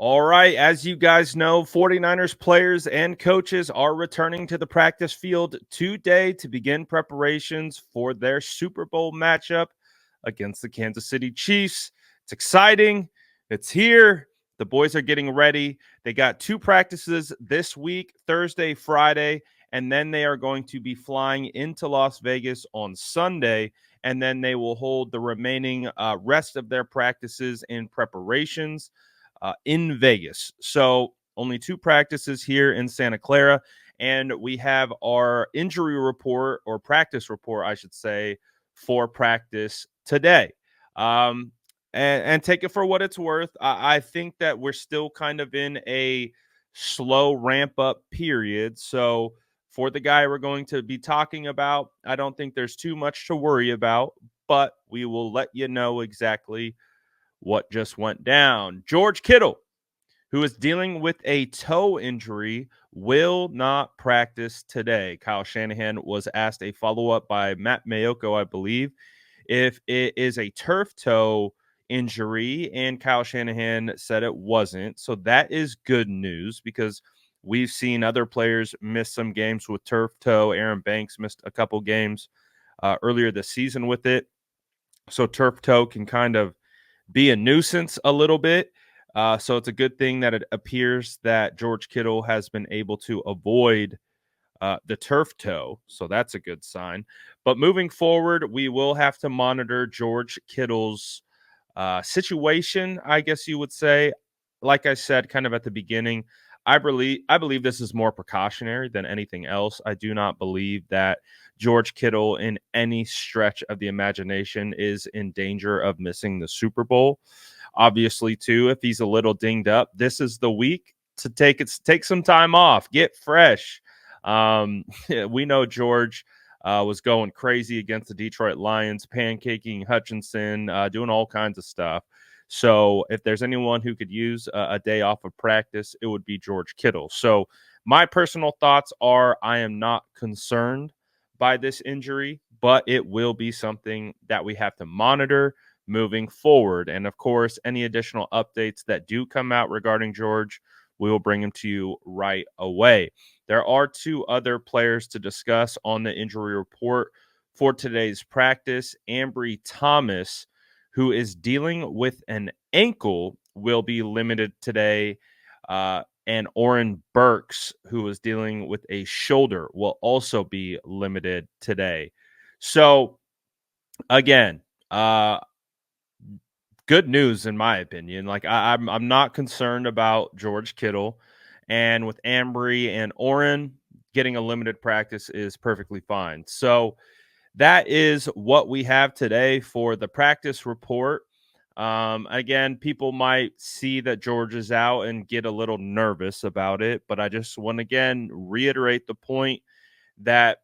All right, as you guys know, 49ers players and coaches are returning to the practice field today to begin preparations for their Super Bowl matchup against the Kansas City Chiefs. It's exciting. It's here. The boys are getting ready. They got two practices this week, Thursday, Friday, and then they are going to be flying into Las Vegas on Sunday, and then they will hold the remaining rest of their practices in preparations in Vegas. So only two practices here in Santa Clara. And we have our injury report, or practice report, I should say, for practice today. And take it for what it's worth. I think that we're still kind of in a slow ramp up period. So for the guy we're going to be talking about, I don't think there's too much to worry about, but we will let you know exactly what just went down. George Kittle, who is dealing with a toe injury, will not practice today. Kyle Shanahan was asked a follow-up by Matt Mayoko, I believe, if it is a turf toe injury, and Kyle Shanahan said it wasn't. So that is good news because we've seen other players miss some games with turf toe. Aaron Banks missed a couple games earlier this season with it. So turf toe can kind of be a nuisance a little bit. So it's a good thing that it appears that George Kittle has been able to avoid the turf toe. So that's a good sign. But moving forward, we will have to monitor George Kittle's situation, I guess you would say. Like I said, kind of at the beginning, I believe this is more precautionary than anything else. I do not believe that George Kittle, in any stretch of the imagination, is in danger of missing the Super Bowl. Obviously, too, if he's a little dinged up, this is the week to take some time off, get fresh. We know George was going crazy against the Detroit Lions, pancaking Hutchinson, doing all kinds of stuff. So if there's anyone who could use a day off of practice, it would be George Kittle. So my personal thoughts are I am not concerned by this injury, but it will be something that we have to monitor moving forward. And of course, any additional updates that do come out regarding George, we will bring them to you right away. There are two other players to discuss on the injury report for today's practice. Ambry Thomas, who is dealing with an ankle, will be limited today. And Oren Burks, who is dealing with a shoulder, will also be limited today. So, again, good news in my opinion. Like I'm not concerned about George Kittle, and with Ambry and Oren, getting a limited practice is perfectly fine. So that is what we have today for the practice report. Again, people might see that George is out and get a little nervous about it, but I just want to again reiterate the point that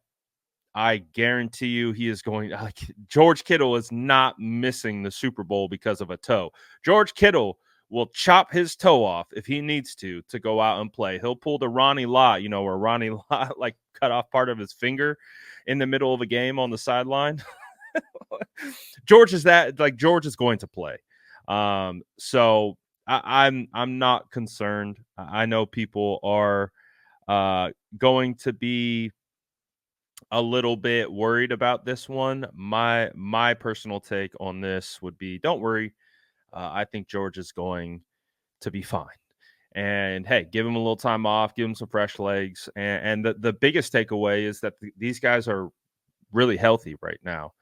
I guarantee you he is going like George Kittle is not missing the Super Bowl because of a toe. George Kittle will chop his toe off if he needs to go out and play. He'll pull the Ronnie Lott, where Ronnie Lott like cut off part of his finger in the middle of a game on the sideline. George is going to play. So I'm not concerned. I know people are going to be a little bit worried about this one. My personal take on this would be, don't worry. I think George is going to be fine. And hey, give him a little time off, give him some fresh legs. And the biggest takeaway is that these guys are really healthy right now.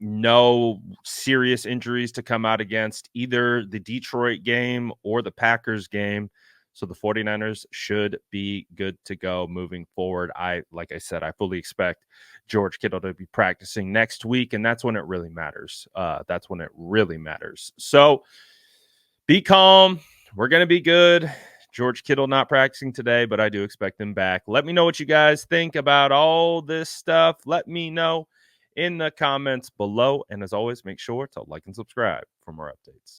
No serious injuries to come out against either the Detroit game or the Packers game. So the 49ers should be good to go moving forward. Like I said, I fully expect George Kittle to be practicing next week, and that's when it really matters. So be calm. We're going to be good. George Kittle not practicing today, but I do expect him back. Let me know what you guys think about all this stuff. Let me know in the comments below. And as always, make sure to like and subscribe for more updates.